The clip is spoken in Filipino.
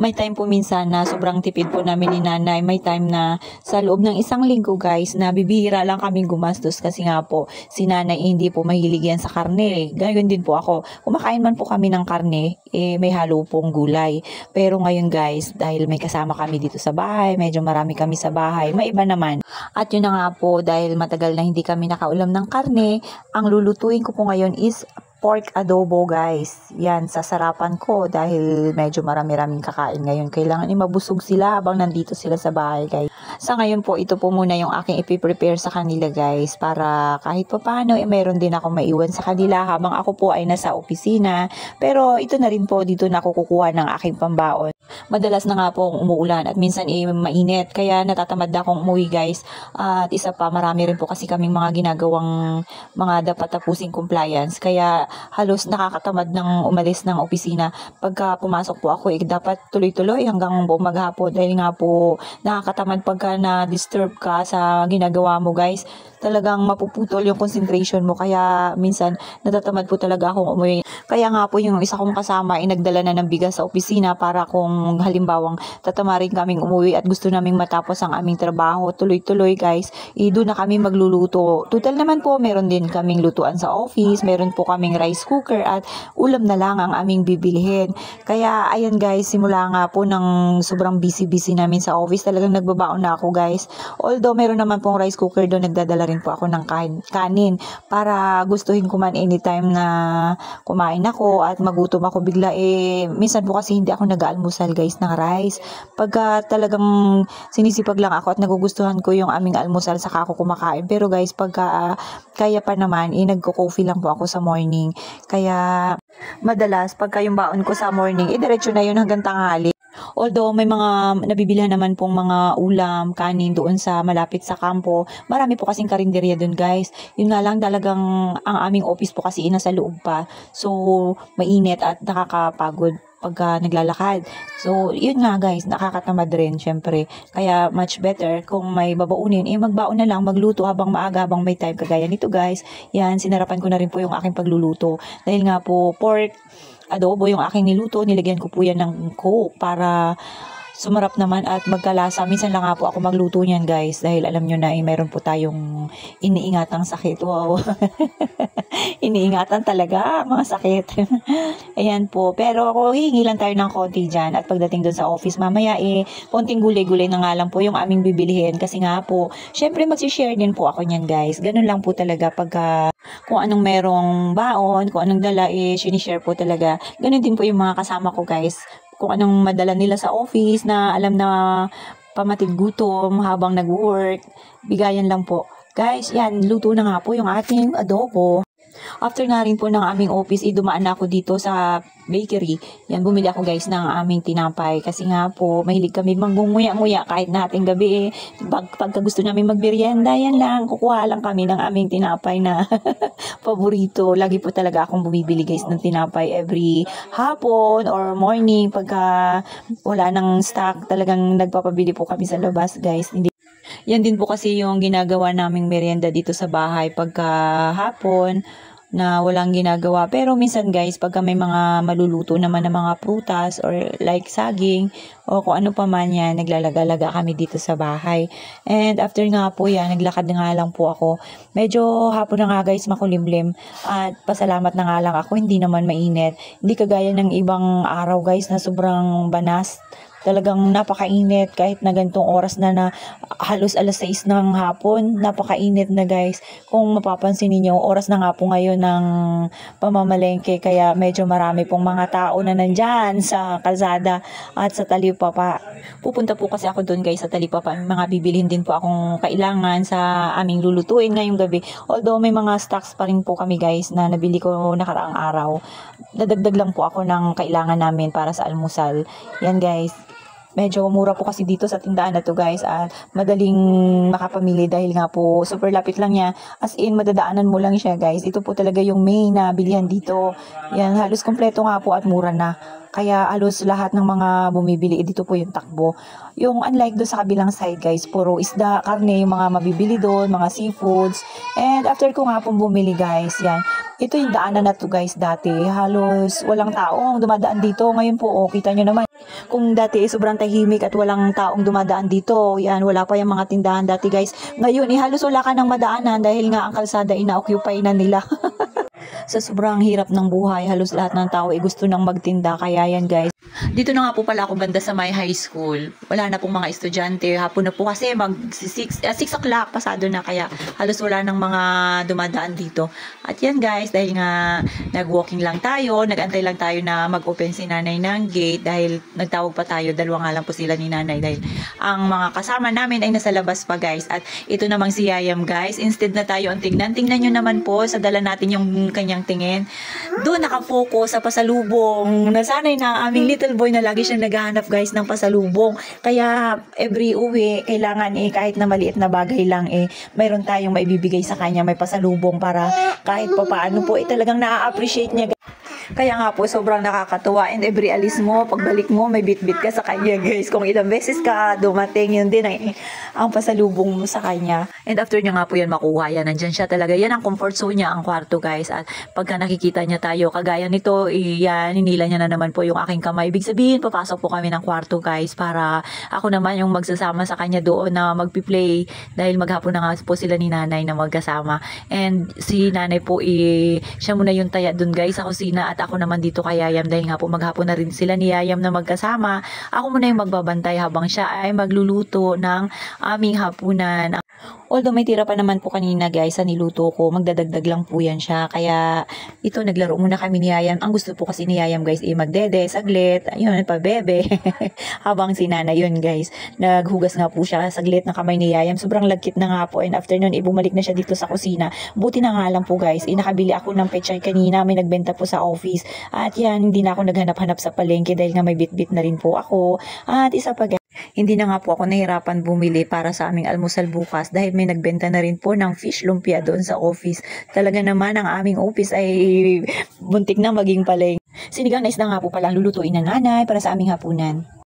May time po minsan na sobrang tipid po namin ni nanay. May time na sa loob ng isang linggo guys na bibihira lang kaming gumastos kasi nga po si nanay hindi po mahilig yan sa karne. Gayon din po ako. Kumakain man po kami ng karne, may halo pong gulay. Pero ngayon guys, dahil may kasama kami dito sa bahay, medyo marami kami sa bahay, may iba naman. At yun na nga po, dahil matagal na hindi kami nakaulam ng karne, ang lulutuin ko po ngayon is pork adobo guys. Yan, sasarapan ko dahil medyo marami-raming kakain ngayon. Kailangan mabusog sila habang nandito sila sa bahay guys. Sa ngayon po, ito po muna yung aking ipiprepare sa kanila guys para kahit pa paano, meron din ako maiwan sa kanila habang ako po ay nasa opisina. Pero ito na rin po, dito na ako kukuha ng aking pambaon. Madalas na nga po umuulan at minsan mainit. Kaya natatamad na akong umuwi guys. At isa pa, marami rin po kasi kaming mga ginagawang mga dapat tapusing compliance. Kaya halos nakakatamad ng umalis ng opisina. Pagka pumasok po ako, dapat tuloy-tuloy hanggang buong maghapon. Dahil nga po, nakakatamad pagka na-disturb ka sa ginagawa mo guys. Talagang mapuputol yung concentration mo. Kaya minsan, natatamad po talaga akong umuwi. Kaya nga po yung isa kong kasama ay nagdala na ng bigas sa opisina para kung halimbawang tatamarin kaming umuwi at gusto naming matapos ang aming trabaho, tuloy-tuloy guys, doon na kami magluluto. Total naman po, meron din kaming lutuan sa office, meron po kaming rice cooker at ulam na lang ang aming bibilihin. Kaya ayan guys, simula nga po ng sobrang busy-busy namin sa office, talagang nagbabaon na ako guys. Although meron naman pong rice cooker doon, nagdadala rin po ako ng kanin para gustuhin ko man anytime na kumain ako at magutom ako bigla. Minsan po kasi hindi ako nag-aalmusal guys ng rice. Pagka talagang sinisipag lang ako at nagugustuhan ko yung aming almusal, saka ako kumakain. Pero guys, pagka kaya pa naman, nagko-coffee lang po ako sa morning. Kaya madalas pagka yung baon ko sa morning, diretso na yun hanggang tanghali. Although may mga nabibilhan naman pong mga ulam, kanin doon sa malapit sa kampo. Marami po kasing karinderya doon guys. Yun nga lang, talagang ang aming office po kasi nasa loob pa. So mainit at nakakapagod pagka naglalakad. So yun nga guys, nakakatamad rin syempre. Kaya much better kung may babaunin, magbaon na lang, magluto habang maaga, habang may time, kagaya nito guys. Yan, sinarapan ko na rin po yung aking pagluluto. Dahil nga po pork adobo yung aking niluto, nilagyan ko po yan ng coke para sumarap naman at magkalasa. Minsan lang nga po ako magluto niyan guys dahil alam nyo na meron po tayong iniingatang sakit. Wow. Iniingatan talaga mga sakit. Ayan po. Pero ako, hihingi lang tayo ng konti dyan at pagdating doon sa office mamaya konting gulay-gulay na nga lang po yung aming bibilihin kasi nga po, syempre magsishare din po ako niyan guys. Ganun lang po talaga pagka kung anong merong baon, kung anong dala, sinishare po talaga. Ganun din po yung mga kasama ko guys. Kung anong madala nila sa office na alam na pamatid gutom habang nag-work, bigayan lang po. Guys, yan, luto na nga po yung ating adobo. After nga rin po ng aming office, dumaan na ako dito sa bakery. Yan, bumili ako guys ng aming tinapay. Kasi nga po, mahilig kami mangunguya-nguya kahit nating gabi. Pagka gusto namin magmerienda, yan lang. Kukuha lang kami ng aming tinapay na paborito. Lagi po talaga akong bumibili guys ng tinapay every hapon or morning. Pagka wala ng stock, talagang nagpapabili po kami sa labas guys. Yan din po kasi yung ginagawa naming merienda dito sa bahay pagka hapon na walang ginagawa. Pero minsan guys, pagka may mga maluluto naman ng mga prutas or like saging o kung ano pa man yan, naglalaga-laga kami dito sa bahay. And after nga po yan, naglakad na nga lang po ako. Medyo hapon na nga guys, makulimlim. At pasalamat na nga lang ako, hindi naman mainit. Hindi kagaya ng ibang araw guys na sobrang banas. Talagang napakainit kahit na ganitong oras na halos alas 6 ng hapon. Napakainit na guys. Kung mapapansin niyo, oras na nga po ngayon ng pamamalengke. Kaya medyo marami pong mga tao na nandyan sa kalsada at sa Talipapa. Pupunta po kasi ako doon guys sa Talipapa. Mga bibilhin din po akong kailangan sa aming lulutuin ngayong gabi. Although may mga stocks pa rin po kami guys na nabili ko nakaraang araw. Nadagdag lang po ako ng kailangan namin para sa almusal. Yan guys. Medyo mura po kasi dito sa tindahan na to guys at madaling makapamili dahil nga po super lapit lang niya. As in, madadaanan mo lang siya guys. Ito po talaga yung main na bilihan dito. Yan, halos kompleto nga po at mura na. Kaya halos lahat ng mga bumibili, dito po yung takbo. Yung unlike doon sa kabilang side guys, puro isda, karne, yung mga mabibili doon, mga seafoods. And after ko nga pong bumili guys, yan. Ito yung daanan na to guys dati. Halos walang taong dumadaan dito. Ngayon po, kita nyo naman. Kung dati sobrang tahimik at walang taong dumadaan dito, yan, wala pa yung mga tindahan dati guys. Ngayon, halos wala ka ng madaanan dahil nga ang kalsada ina-occupy na nila. Sa sobrang hirap ng buhay, halos lahat ng tao gusto nang magtinda. Kaya yan guys. Dito na nga po pala ako banda sa my high school. Wala na pong mga estudyante. Hapon na po kasi 6 o'clock pasado na, kaya halos wala nang mga dumadaan dito. At yan guys, dahil nga nag-walking lang tayo, nag-antay lang tayo na mag-open si nanay ng gate dahil nagtawag pa tayo, dalawa nga lang po sila ni nanay dahil ang mga kasama namin ay nasa labas pa guys. At ito namang si Yayam guys, instead na tayo ang tingnan nyo naman po sa dala natin yung kanyang tingin. Doon nakafocus sa pasalubong. Nasanay na aming little boy na lagi siyang naghahanap guys ng pasalubong. Kaya every uwi, kailangan kahit na maliit na bagay lang mayroon tayong maibibigay sa kanya, may pasalubong para kahit pa paano po talagang na-appreciate niya. Kaya nga po, sobrang nakakatuwa. And every alis mo, pagbalik mo, may bit-bit ka sa kanya, guys. Kung ilang beses ka dumating, yun din ang pasalubong mo sa kanya. And after niya nga po yan makuha, yan, nandyan siya talaga. Yan ang comfort zone niya, ang kwarto, guys. At pagka nakikita niya tayo, kagaya nito, yan, hinila niya na naman po yung aking kamay. Ibig sabihin, papasok po kami ng kwarto, guys, para ako naman yung magsasama sa kanya doon na magpi-play. Dahil maghapon na nga po sila ni nanay na magkasama. And si nanay po, siya muna yung taya doon, guys, sa kusina. At ako naman dito kay Yayam dahil nga po maghapon na rin sila ni Yayam na magkasama. Ako muna yung magbabantay habang siya ay magluluto ng aming hapunan. Although may tira pa naman po kanina guys sa niluto ko, magdadagdag lang po yan siya. Kaya ito, naglaro muna kami ni Yayam. Ang gusto po kasi ni Yayam guys magdede, saglit, ayun, pabebe. Habang si Nana yun guys, naghugas nga po siya saglit ng kamay ni Yayam. Sobrang lagkit na nga po. And after nun, bumalik na siya dito sa kusina. Buti na nga lang po guys, nakabili ako ng pechay kanina. May nagbenta po sa office. At yan, hindi na ako naghanap-hanap sa palengke dahil nga may bit-bit na rin po ako. At isa pa guys, hindi na nga po ako nahirapan bumili para sa aming almusal bukas dahil may nagbenta na rin po ng fish lumpia doon sa office. Talaga naman ang aming office ay buntik na maging palengke. Sinigang na isda nga po pala ang lulutuin ng nanay para sa aming hapunan.